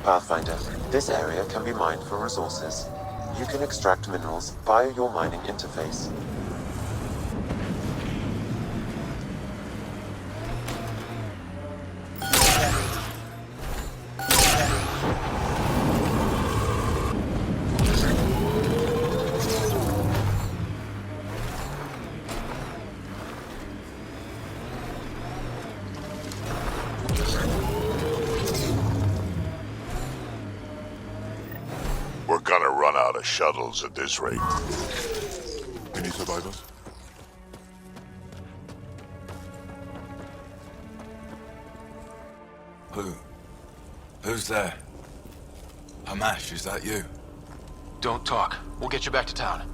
Pathfinder, this area can be mined for resources. You can extract minerals via your mining interface. We're gonna run out of shuttles at this rate. Any survivors? Who's there? Hamash, is that you? Don't talk. We'll get you back to town.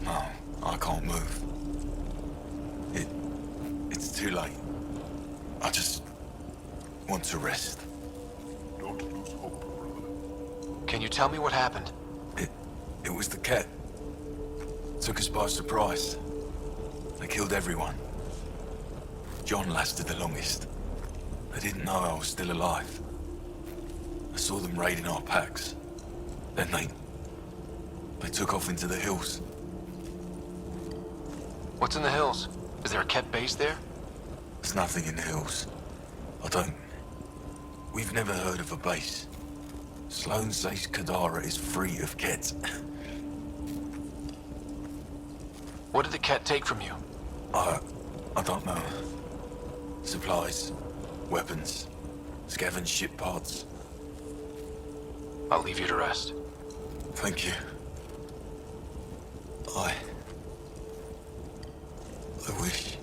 No, I can't move. It's too late. I just want to rest. Don't lose hope, brother. Can you tell me what happened? It was the Ket. Took us by surprise. They killed everyone. John lasted the longest. They didn't know I was still alive. I saw them raiding our packs. Then they took off into the hills. What's in the hills? Is there a Ket base there? There's nothing in the hills. We've never heard of a base. Sloan says Kadara is free of Ket. What did the Ket take from you? I don't know. Supplies, weapons, scavenged ship parts. I'll leave you to rest. Thank you. I wish.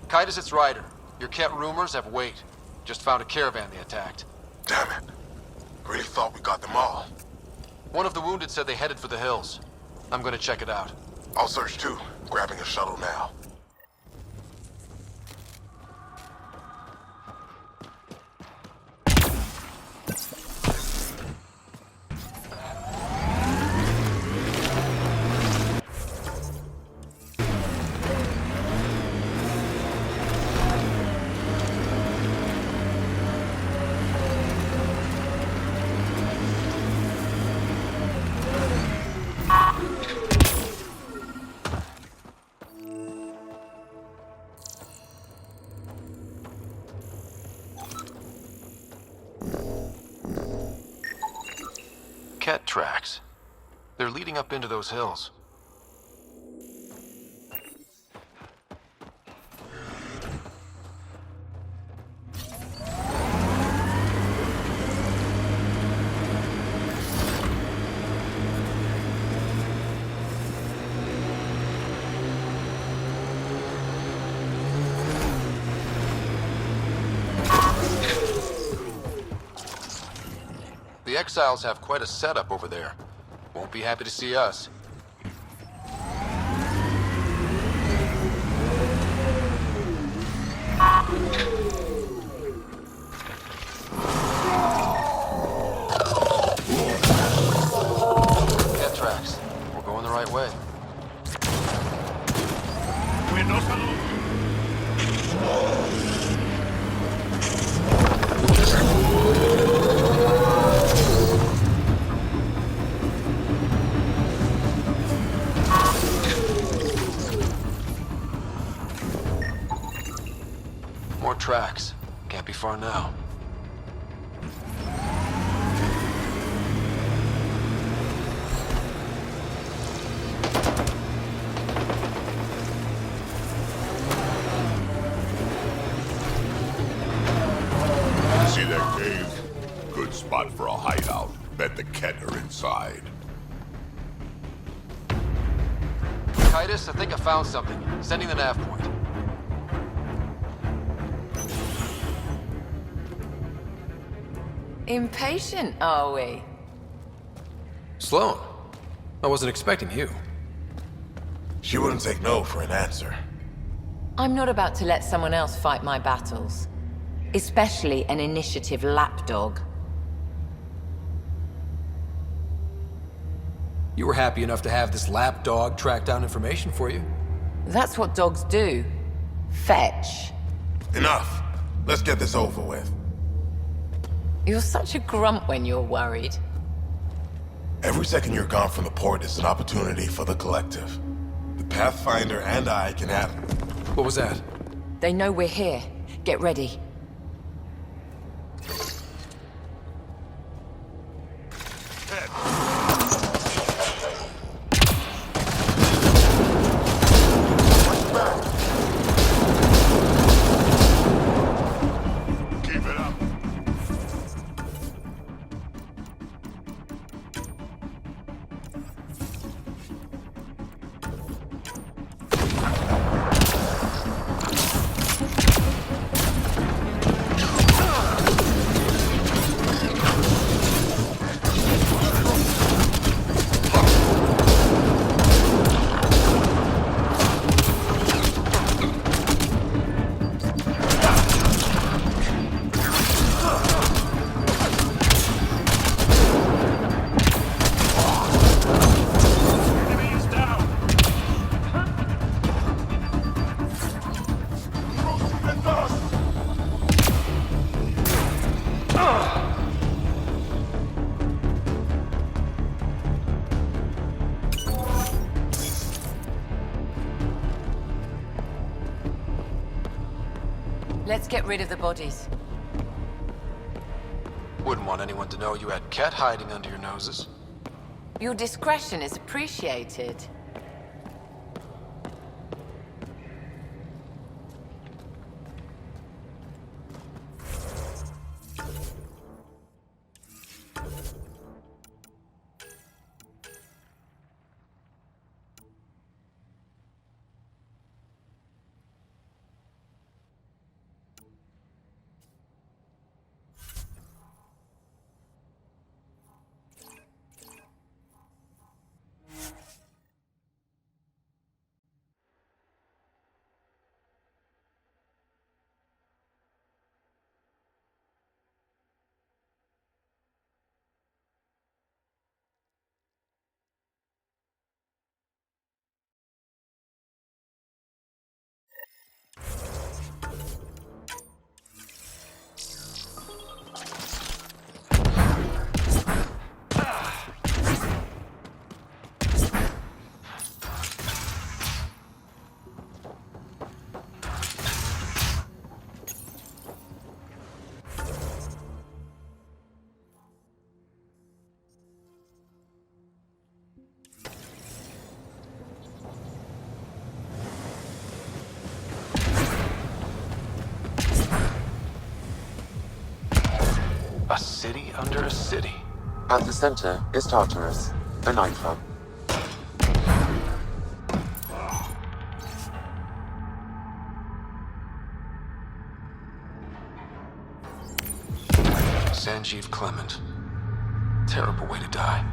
Kaitis, it's Ryder. Your Ket rumors have weight. Just found a caravan they attacked. Damn it. Really thought we got them all. One of the wounded said they headed for the hills. I'm gonna check it out. I'll search too. Grabbing a shuttle now. Ket tracks. They're leading up into those hills. The exiles have quite a setup over there. Won't be happy to see us. Ket tracks. We're going the right way. More tracks. Can't be far now. See that cave? Good spot for a hideout. Bet the Ket are inside. Kaitis, I think I found something. Sending the nav point. Impatient, are we? Sloan, I wasn't expecting you. She wouldn't take no for an answer. I'm not about to let someone else fight my battles. Especially an initiative lapdog. You were happy enough to have this lapdog track down information for you. That's what dogs do. Fetch. Enough. Let's get this over with. You're such a grump when you're worried. Every second you're gone from the port is an opportunity for the collective. The Pathfinder and I can have... What was that? They know we're here. Get ready. Keep it up. Let's get rid of the bodies. Wouldn't want anyone to know you had Ket hiding under your noses. Your discretion is appreciated. A city under a city. At the center is Tartarus, the nightclub. Sanjeev Clement. Terrible way to die.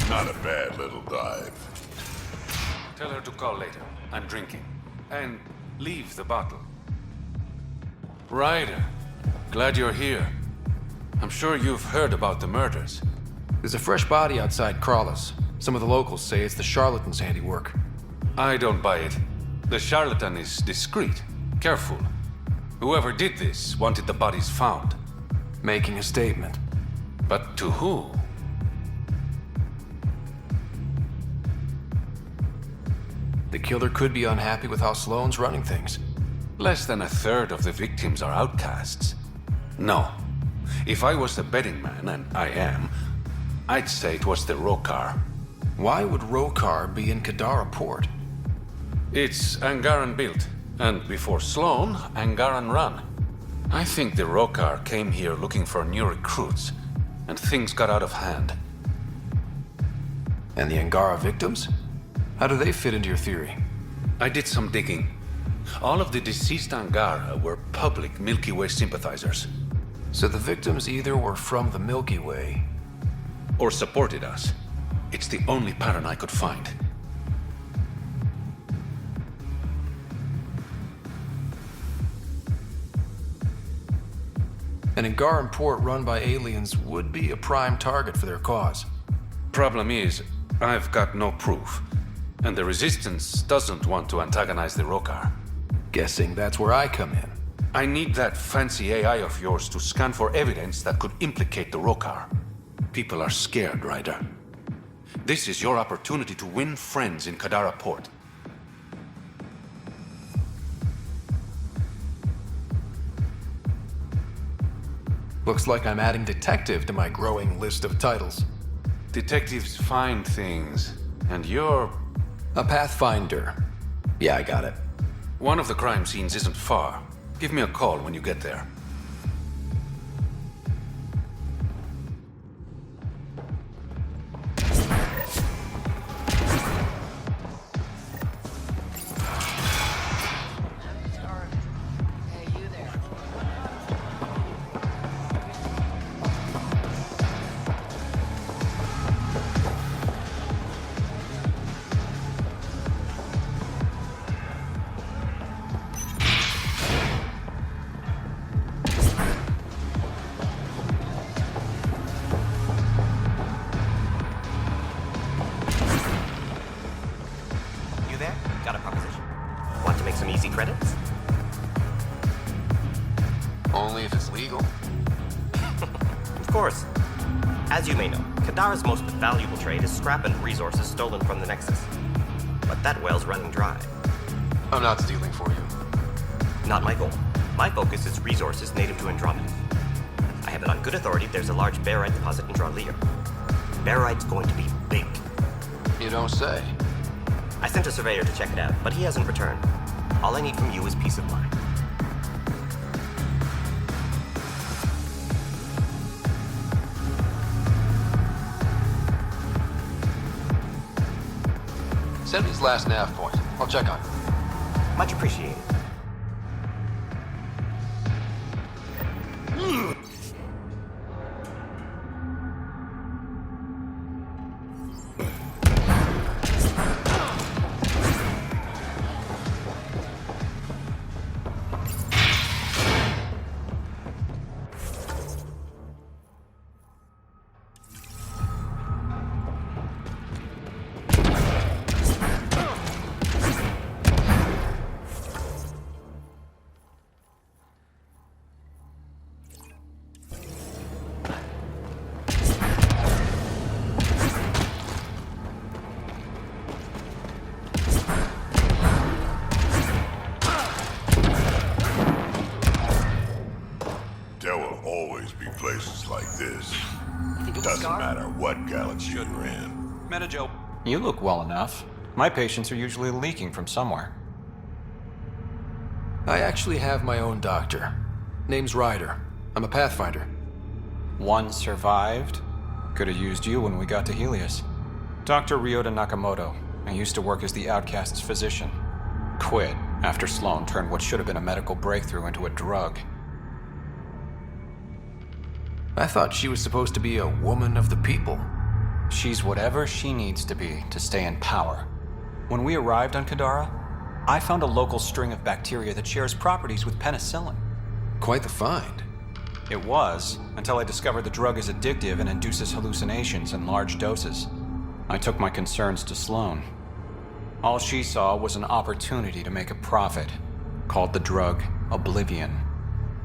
Not a bad little dive. Tell her to call later. I'm drinking. And leave the bottle. Ryder, glad you're here. I'm sure you've heard about the murders. There's a fresh body outside Crawler's. Some of the locals say it's the charlatan's handiwork. I don't buy it. The charlatan is discreet, careful. Whoever did this wanted the bodies found. Making a statement. But to who? The killer could be unhappy with how Sloane's running things. Less than a third of the victims are outcasts. No. If I was the betting man, and I am, I'd say it was the Rokar. Why would Rokar be in Kadara port? It's Angaran built, and before Sloane, Angaran run. I think the Rokar came here looking for new recruits, and things got out of hand. And the Angara victims? How do they fit into your theory? I did some digging. All of the deceased Angara were public Milky Way sympathizers. So the victims either were from the Milky Way, Or supported us. It's the only pattern I could find. an Angaran port run by aliens would be a prime target for their cause. Problem is, I've got no proof. And the Resistance doesn't want to antagonize the Rokar. Guessing that's where I come in. I need that fancy AI of yours to scan for evidence that could implicate the Rokar. People are scared, Ryder. This is your opportunity to win friends in Kadara Port. Looks like I'm adding detective to my growing list of titles. Detectives find things, and you're... A pathfinder. Yeah, I got it. One of the crime scenes isn't far. Give me a call when you get there. Got a proposition. Want to make some easy credits? Only if it's legal. Of course. As you may know, Kadara's most valuable trade is scrap and resources stolen from the Nexus. But that well's running dry. I'm not stealing for you. Not my goal. My focus is resources native to Andromeda. I have it on good authority there's a large barite deposit in Dralier. Barite's going to be big. You don't say. I sent a surveyor to check it out, but he hasn't returned. All I need from you is peace of mind. Send me his last nav point. I'll check on it. Much appreciated. There will always be places like this. Doesn't matter what galaxy you're in. Meta Joe. You look well enough. My patients are usually leaking from somewhere. I actually have my own doctor. Name's Ryder. I'm a pathfinder. One survived. Could have used you when we got to Helios. Dr. Ryota Nakamoto. I used to work as the outcast's physician. Quit after Sloan turned what should have been a medical breakthrough into a drug. I thought she was supposed to be a woman of the people. She's whatever she needs to be to stay in power. When we arrived on Kadara, I found a local string of bacteria that shares properties with penicillin. Quite the find. It was, until I discovered the drug is addictive and induces hallucinations in large doses. I took my concerns to Sloan. All she saw was an opportunity to make a profit, called the drug Oblivion.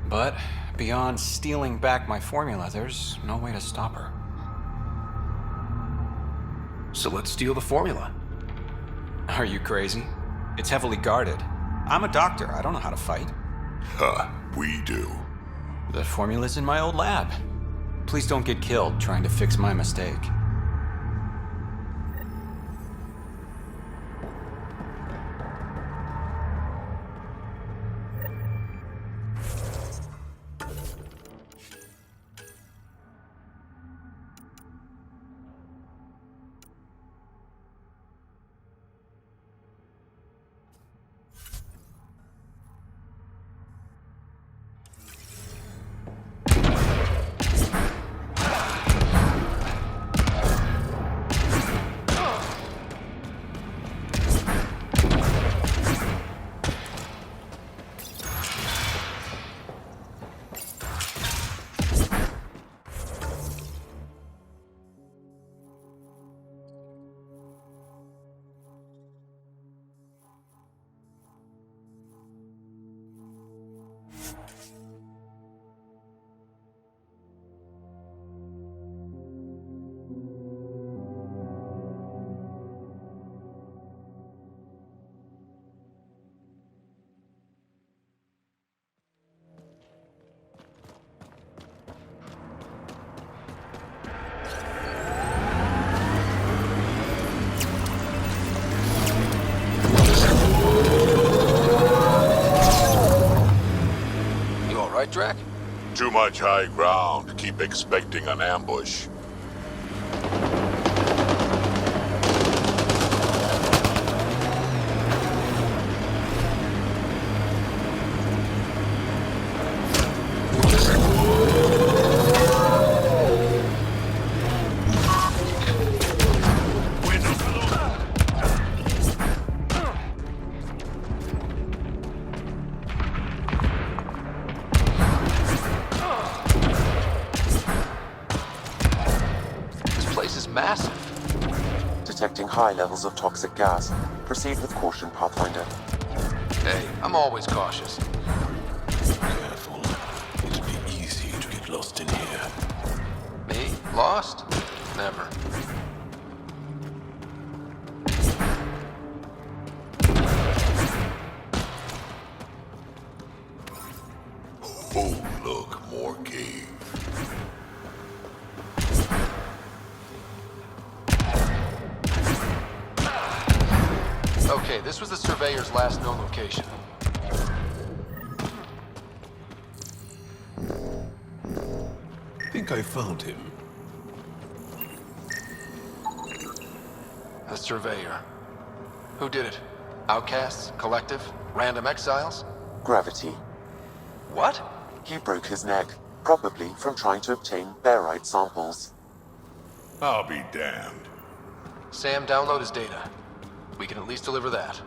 But beyond stealing back my formula, there's no way to stop her. So let's steal the formula. Are you crazy? It's heavily guarded. I'm a doctor. I don't know how to fight. Huh, we do. The formula's in my old lab. Please don't get killed trying to fix my mistake. right, Drac? Too much high ground to keep expecting an ambush. Detecting high levels of toxic gas. Proceed with caution, Pathfinder. Hey, I'm always cautious. Careful. It'd be easy to get lost in here. Me? Lost? Never. Oh, look, more cave. Okay, this was the Surveyor's last known location. Think I found him. The Surveyor. Who did it? Outcasts? Collective? Random exiles? Gravity. What? He broke his neck, probably from trying to obtain barite samples. I'll be damned. Sam, download his data. We can at least deliver that.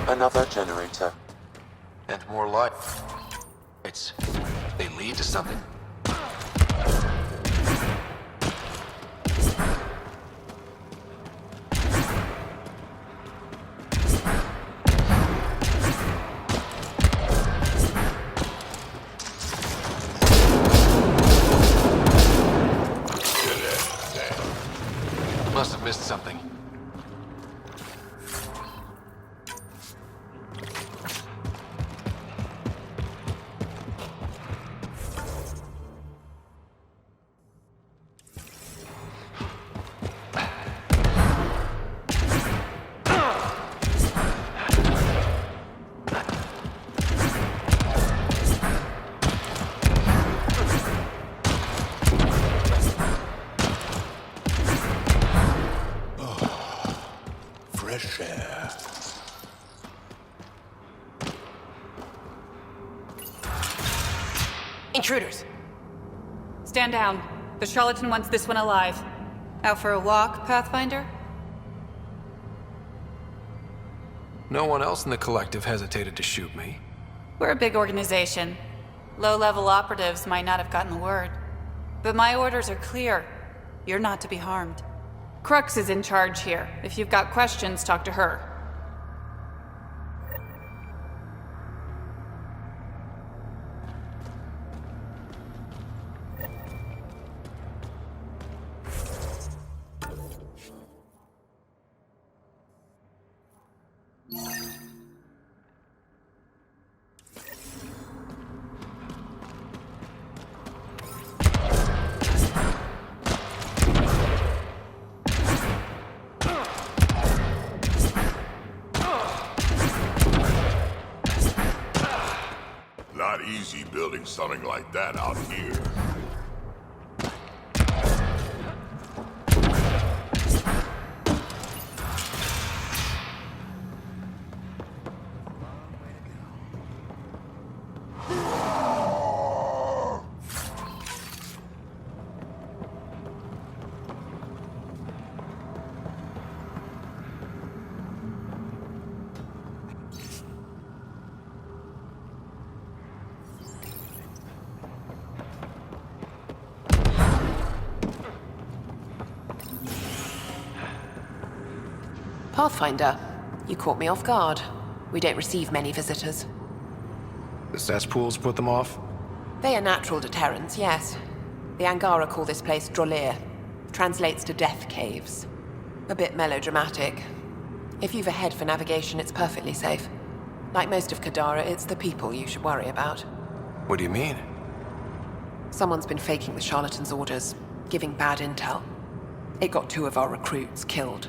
Another generator. And more life. They lead to something? Must have missed something. Fresh air. Intruders! Stand down. The charlatan wants this one alive. Out for a walk, Pathfinder? No one else in the collective hesitated to shoot me. We're a big organization. Low-level operatives might not have gotten the word. But my orders are clear. You're not to be harmed. Crux is in charge here. If you've got questions, talk to her. Not easy building something like that out here. Pathfinder, you caught me off guard. We don't receive many visitors. The cesspools put them off? They are natural deterrents, yes. The Angara call this place Drolir. Translates to death caves. A bit melodramatic. If you've a head for navigation, it's perfectly safe. Like most of Kadara, it's the people you should worry about. What do you mean? Someone's been faking the charlatan's orders, giving bad intel. It got 2 of our recruits killed.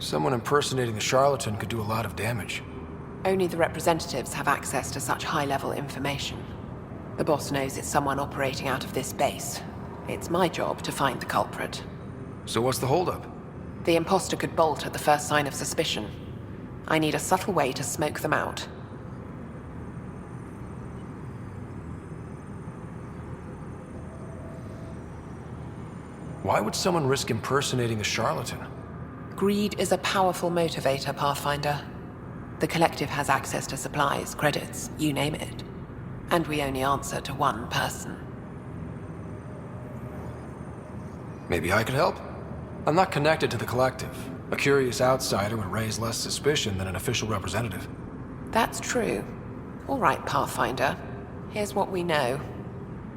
Someone impersonating the charlatan could do a lot of damage. Only the representatives have access to such high-level information. The boss knows it's someone operating out of this base. It's my job to find the culprit. So what's the holdup? The imposter could bolt at the first sign of suspicion. I need a subtle way to smoke them out. Why would someone risk impersonating the charlatan? Greed is a powerful motivator, Pathfinder. The Collective has access to supplies, credits, you name it. And we only answer to one person. Maybe I could help? I'm not connected to the Collective. A curious outsider would raise less suspicion than an official representative. That's true. All right, Pathfinder. Here's what we know.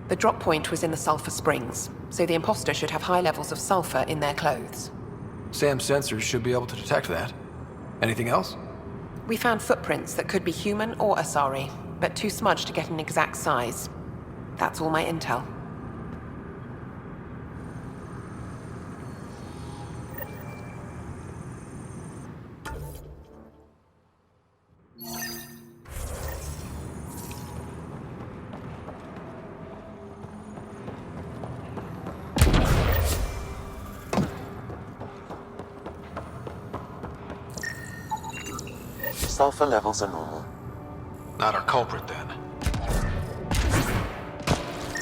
The drop point was in the Sulphur Springs, so the imposter should have high levels of sulfur in their clothes. Sam's sensors should be able to detect that. Anything else? We found footprints that could be human or Asari, but too smudged to get an exact size. That's all my intel. Sulfur levels are normal. Not our culprit, then.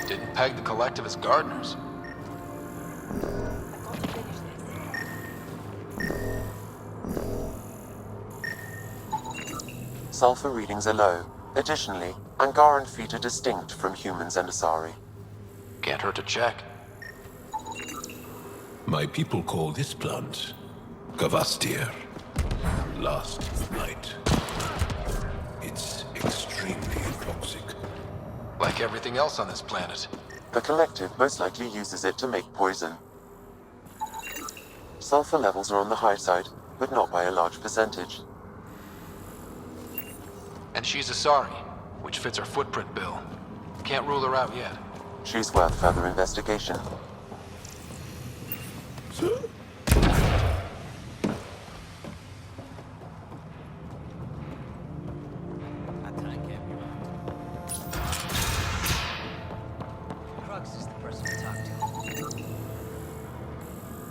Didn't peg the Collective as gardeners. Sulfur readings are low. Additionally, Angaran feet are distinct from humans and Asari. Can't hurt to check. My people call this plant Gavastir. Last night. It's extremely toxic. Like everything else on this planet. The Collective most likely uses it to make poison. Sulfur levels are on the high side, but not by a large percentage. And she's Asari, which fits our footprint bill. Can't rule her out yet. She's worth further investigation.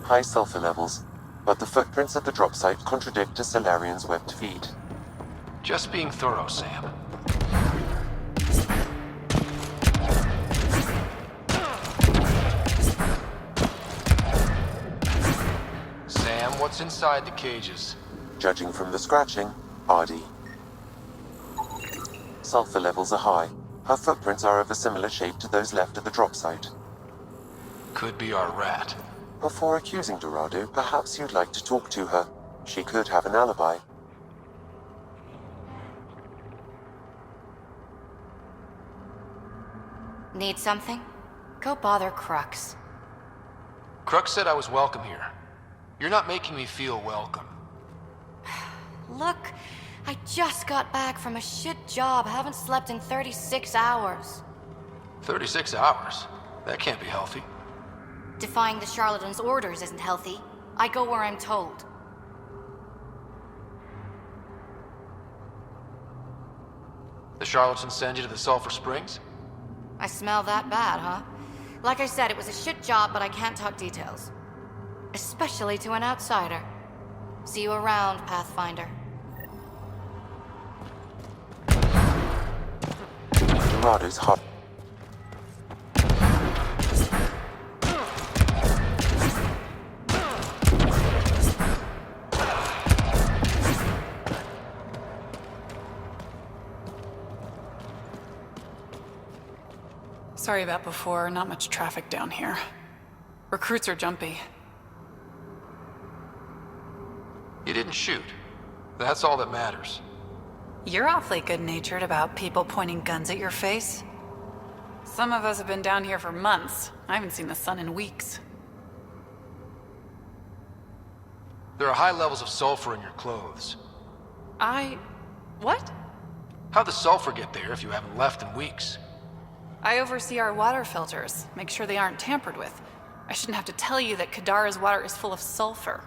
High sulfur levels, but the footprints at the drop site contradict a Solarian's webbed feet. Just being thorough, Sam. Sam, what's inside the cages? Judging from the scratching, Ardy. Sulfur levels are high. Her footprints are of a similar shape to those left at the drop site. Could be our rat. Before accusing Dorado, perhaps you'd like to talk to her. She could have an alibi. Need something? Go bother Crux. Crux said I was welcome here. You're not making me feel welcome. Look, I just got back from a shit job. Haven't slept in 36 hours. 36 hours? That can't be healthy. Defying the charlatan's orders isn't healthy. I go where I'm told. The charlatans send you to the Sulphur Springs? I smell that bad, huh? Like I said, it was a shit job, but I can't talk details. Especially to an outsider. See you around, Pathfinder. Dorado's hot. Sorry about before, not much traffic down here. Recruits are jumpy. You didn't shoot. That's all that matters. You're awfully good-natured about people pointing guns at your face. Some of us have been down here for months. I haven't seen the sun in weeks. There are high levels of sulfur in your clothes. What? How'd the sulfur get there if you haven't left in weeks? I oversee our water filters, make sure they aren't tampered with. I shouldn't have to tell you that Kadara's water is full of sulfur.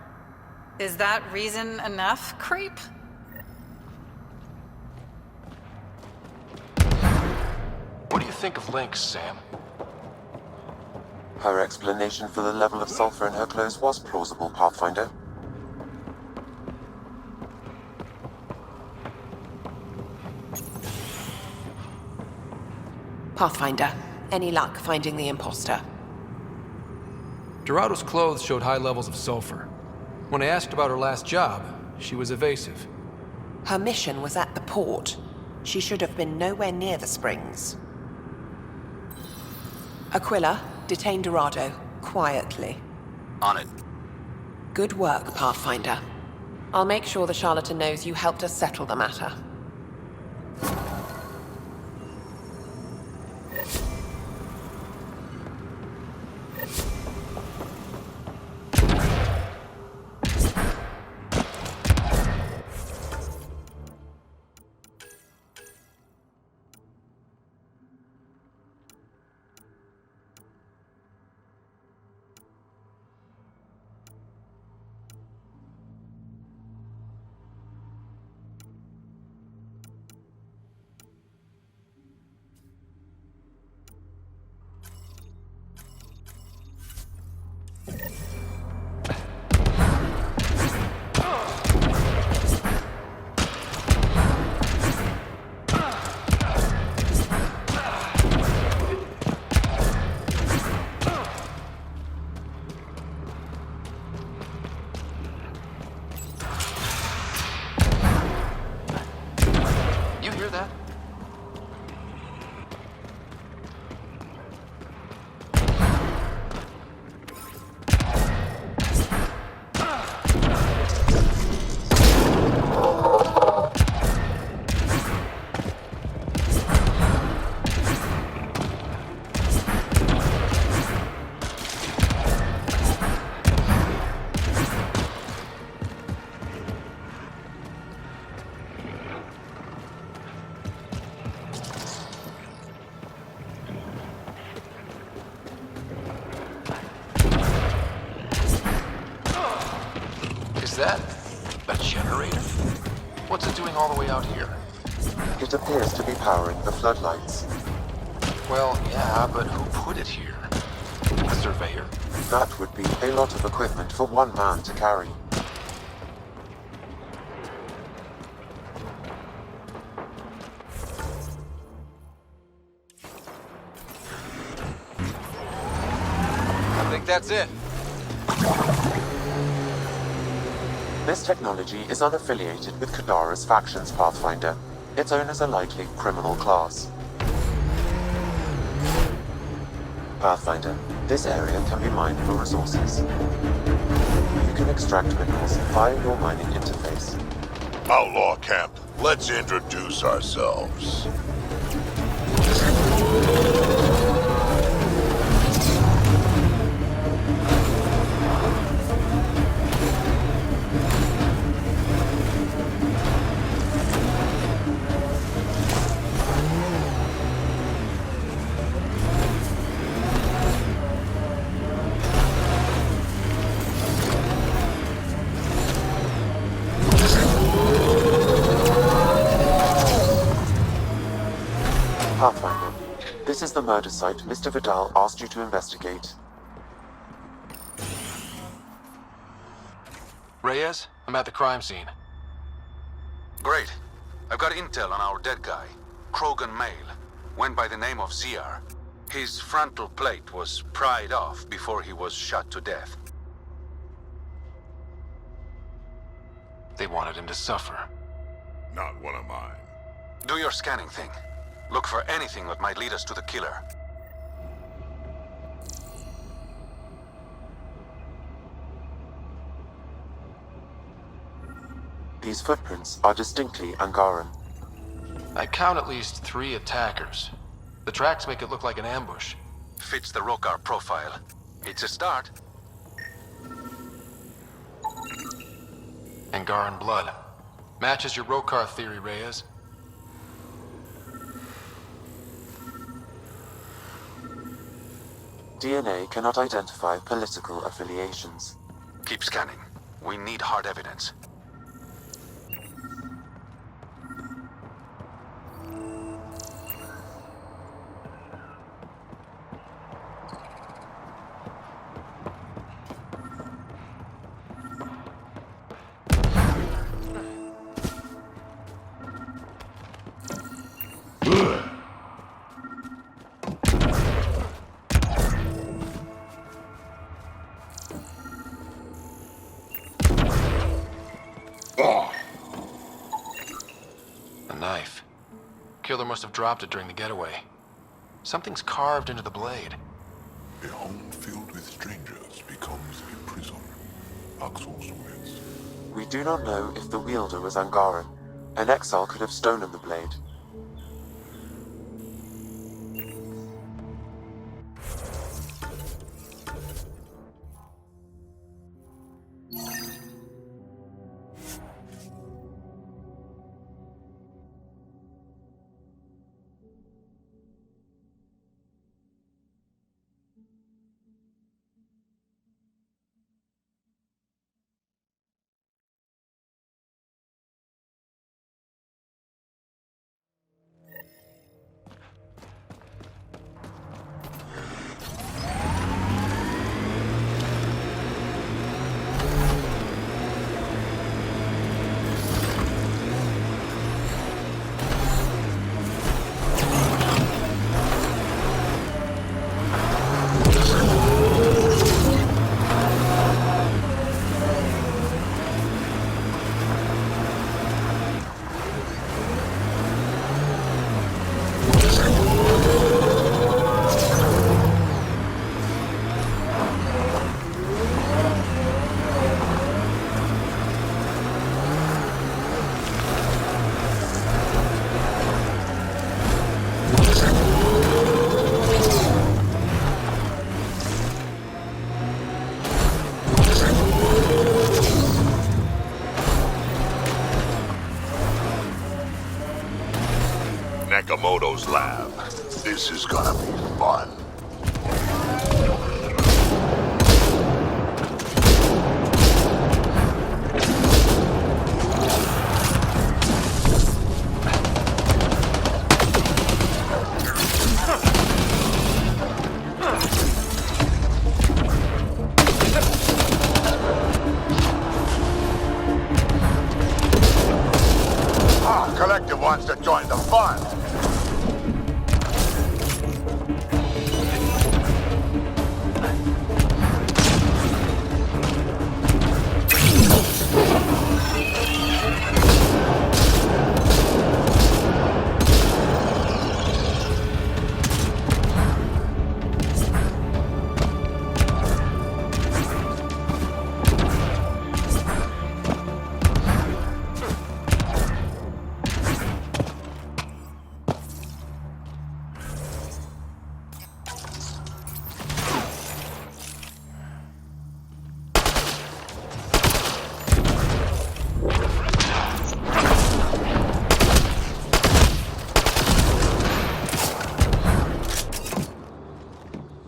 Is that reason enough, creep? What do you think of Lynx, Sam? Her explanation for the level of sulfur in her clothes was plausible, Pathfinder. Pathfinder, any luck finding the imposter? Dorado's clothes showed high levels of sulfur. When I asked about her last job, she was evasive. Her mission was at the port. She should have been nowhere near the springs. Aquila, detain Dorado, quietly. On it. Good work, Pathfinder. I'll make sure the charlatan knows you helped us settle the matter. Is that a generator? What's it doing all the way out here? It appears to be powering the floodlights. Well, yeah, but who put it here? A surveyor? That would be a lot of equipment for one man to carry. I think that's it. This technology is unaffiliated with Kadara's factions, Pathfinder. Its owners are likely criminal class. Pathfinder, this area can be mined for resources. You can extract minerals via your mining interface. Outlaw camp, let's introduce ourselves. Pathfinder, this is the murder site Mr. Vidal asked you to investigate. Reyes, I'm at the crime scene. Great. I've got intel on our dead guy. Krogan male. Went by the name of ZR. His frontal plate was pried off before he was shot to death. They wanted him to suffer. Not one of mine. Do your scanning thing. Look for anything that might lead us to the killer. These footprints are distinctly Angaran. I count at least 3 attackers. The tracks make it look like an ambush. Fits the Rokar profile. It's a start. Angaran blood. Matches your Rokar theory, Reyes. DNA cannot identify political affiliations. Keep scanning. We need hard evidence. A knife. Killer must have dropped it during the getaway. Something's carved into the blade. A home filled with strangers becomes a prison. Axel submits. We do not know if the wielder was Angaran. An exile could have stolen the blade. Nakamoto's lab. This is gonna be fun. Collective wants to join the fun.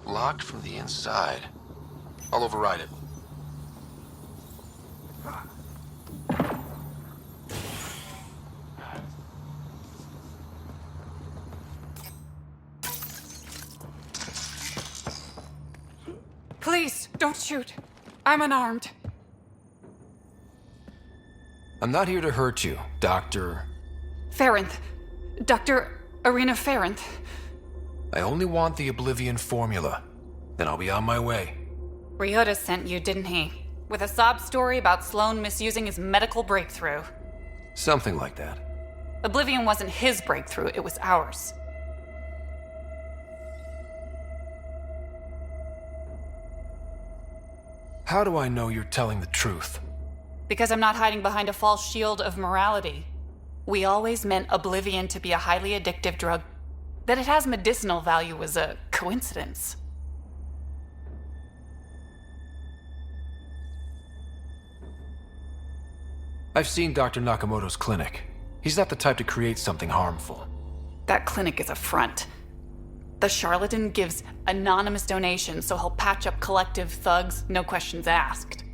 Locked from the inside. I'll override it. Please, don't shoot. I'm unarmed. I'm not here to hurt you, Dr. Ferenth. Dr. Arena Ferenth. I only want the Oblivion formula. Then I'll be on my way. Ryota sent you, didn't he? With a sob story about Sloan misusing his medical breakthrough. Something like that. Oblivion wasn't his breakthrough, it was ours. How do I know you're telling the truth? Because I'm not hiding behind a false shield of morality. We always meant Oblivion to be a highly addictive drug. That it has medicinal value was a coincidence. I've seen Dr. Nakamoto's clinic. He's not the type to create something harmful. That clinic is a front. The charlatan gives anonymous donations so he'll patch up collective thugs, no questions asked.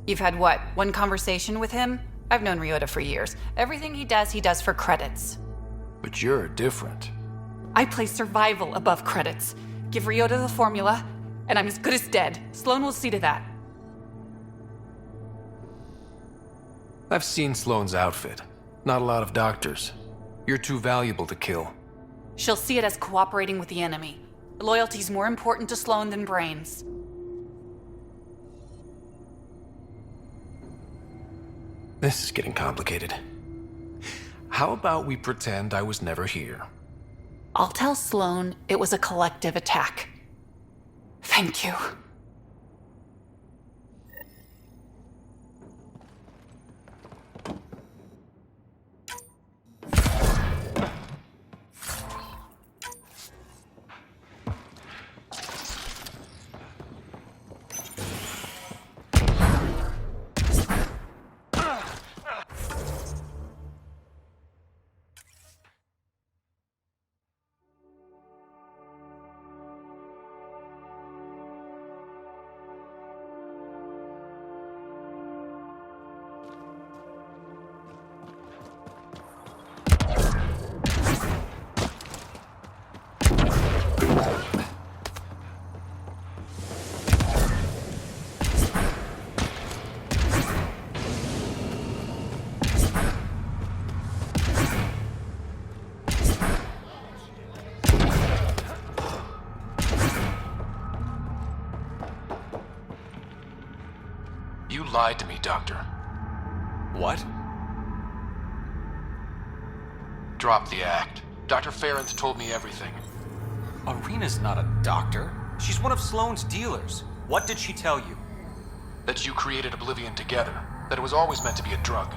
You've had what, one conversation with him? I've known Ryota for years. Everything he does for credits. But you're different. I place survival above credits. Give Ryota the formula, and I'm as good as dead. Sloane will see to that. I've seen Sloane's outfit. Not a lot of doctors. You're too valuable to kill. She'll see it as cooperating with the enemy. Loyalty's more important to Sloane than brains. This is getting complicated. How about we pretend I was never here? I'll tell Sloane it was a collective attack. Thank you. You lied to me, Doctor. What? Drop the act. Dr. Farron's told me everything. Arena's not a doctor. She's one of Sloane's dealers. What did she tell you? That you created Oblivion together. That it was always meant to be a drug.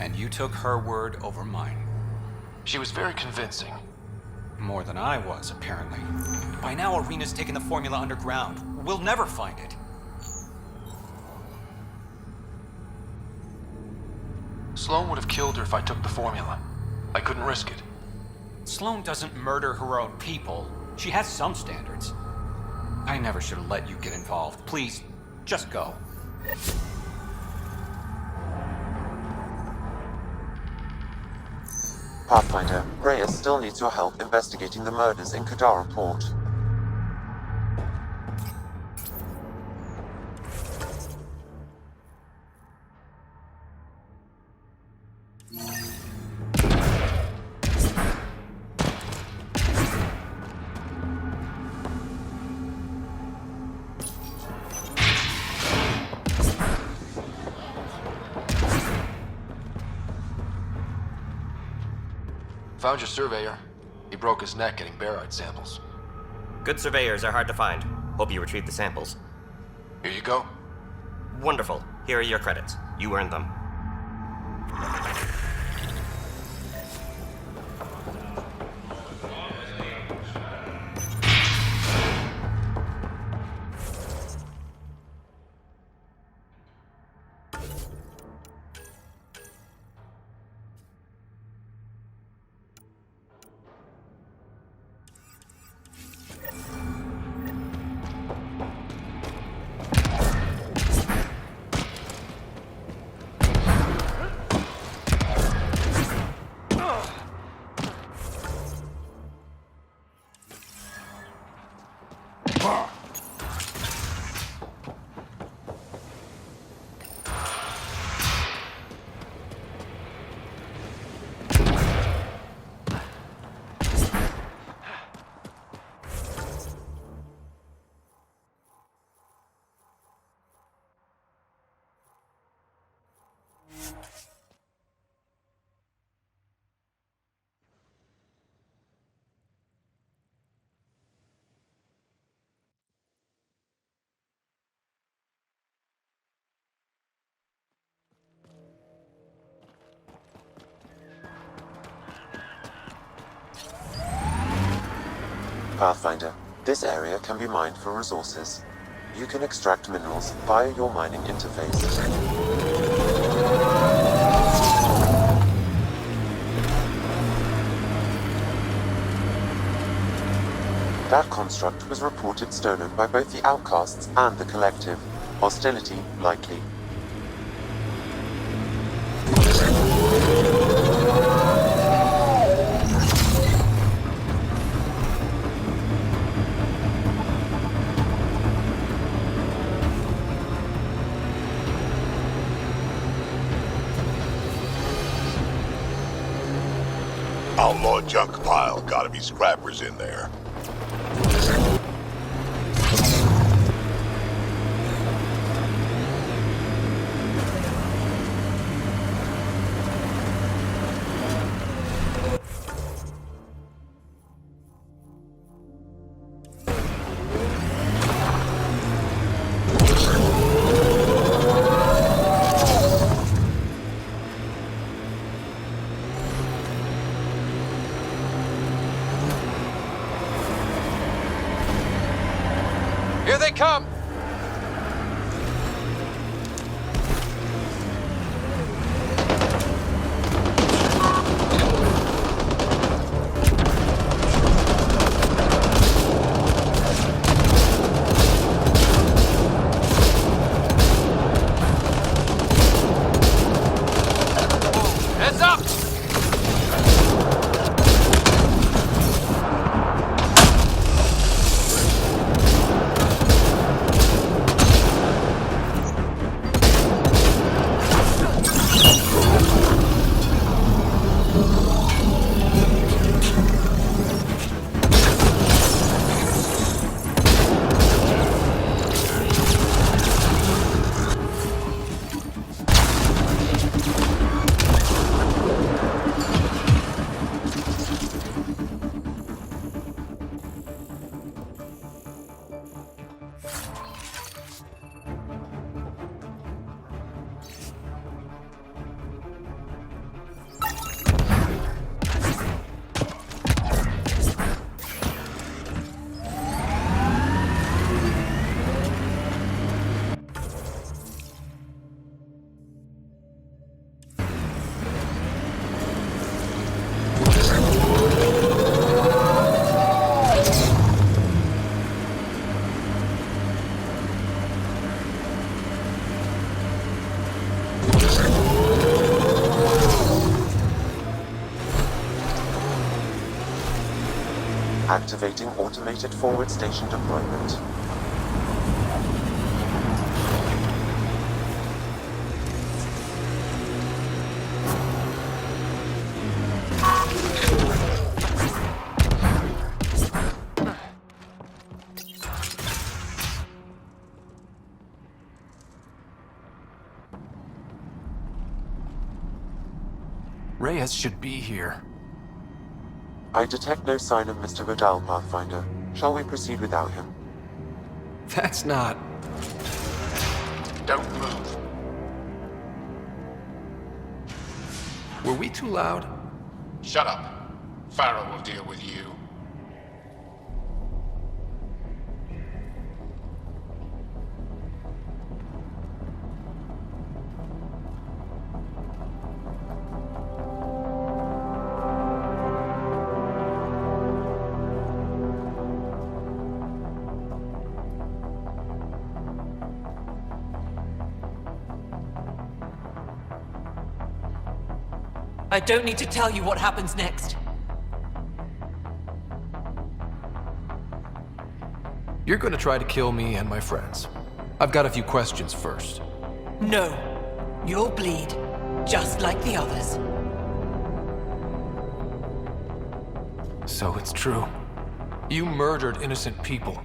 And you took her word over mine. She was very convincing. More than I was, apparently. By now, Arena's taken the formula underground. We'll never find it. Sloane would have killed her if I took the formula. I couldn't risk it. Sloane doesn't murder her own people. She has some standards. I never should have let you get involved. Please, just go. Pathfinder, Reyes still needs your help investigating the murders in Kadara Port. Found your surveyor. He broke his neck getting barite samples. Good surveyors are hard to find. Hope you retrieved the samples. Here you go. Wonderful. Here are your credits. You earned them. Pathfinder, this area can be mined for resources. You can extract minerals via your mining interface. That construct was reported stolen by both the outcasts and the collective. Hostility likely. Outlaw junk pile. Gotta be scrappers in there. Here they come! Heads up! Activating automated forward station deployment. Reyes should be here. I detect no sign of Mr. Vidal, Pathfinder. Shall we proceed without him? That's not... Don't move. Were we too loud? Shut up. Farrell will deal with you. I don't need to tell you what happens next. You're gonna try to kill me and my friends. I've got a few questions first. No. You'll bleed, just like the others. So it's true. You murdered innocent people.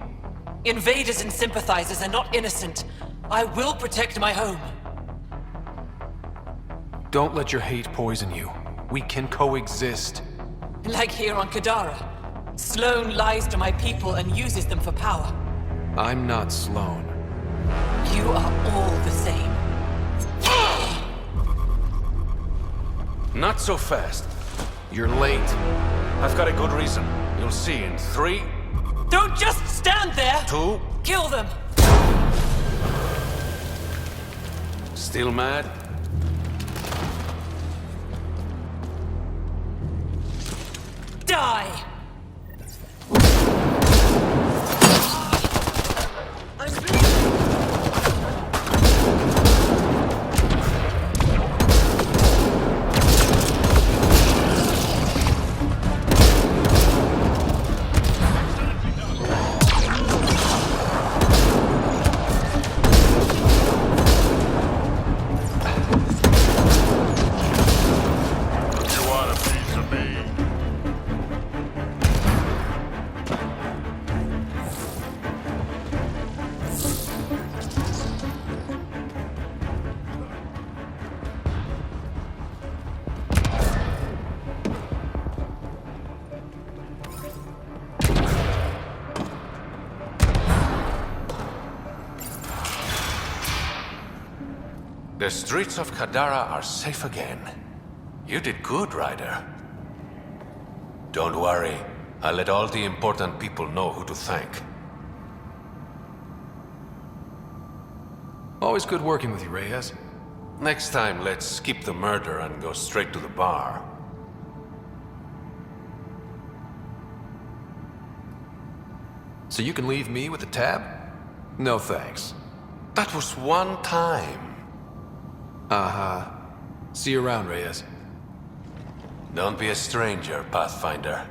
Invaders and sympathizers are not innocent. I will protect my home. Don't let your hate poison you. We can coexist. Like here on Kadara. Sloane lies to my people and uses them for power. I'm not Sloane. You are all the same. Not so fast. You're late. I've got a good reason. You'll see in 3... Don't just stand there! 2... Kill them! Still mad? Die! The streets of Kadara are safe again. You did good, Ryder. Don't worry. I'll let all the important people know who to thank. Always good working with you, Reyes. Next time, let's skip the murder and go straight to the bar. So you can leave me with the tab? No thanks. That was one time. Uh-huh. See you around, Reyes. Don't be a stranger, Pathfinder.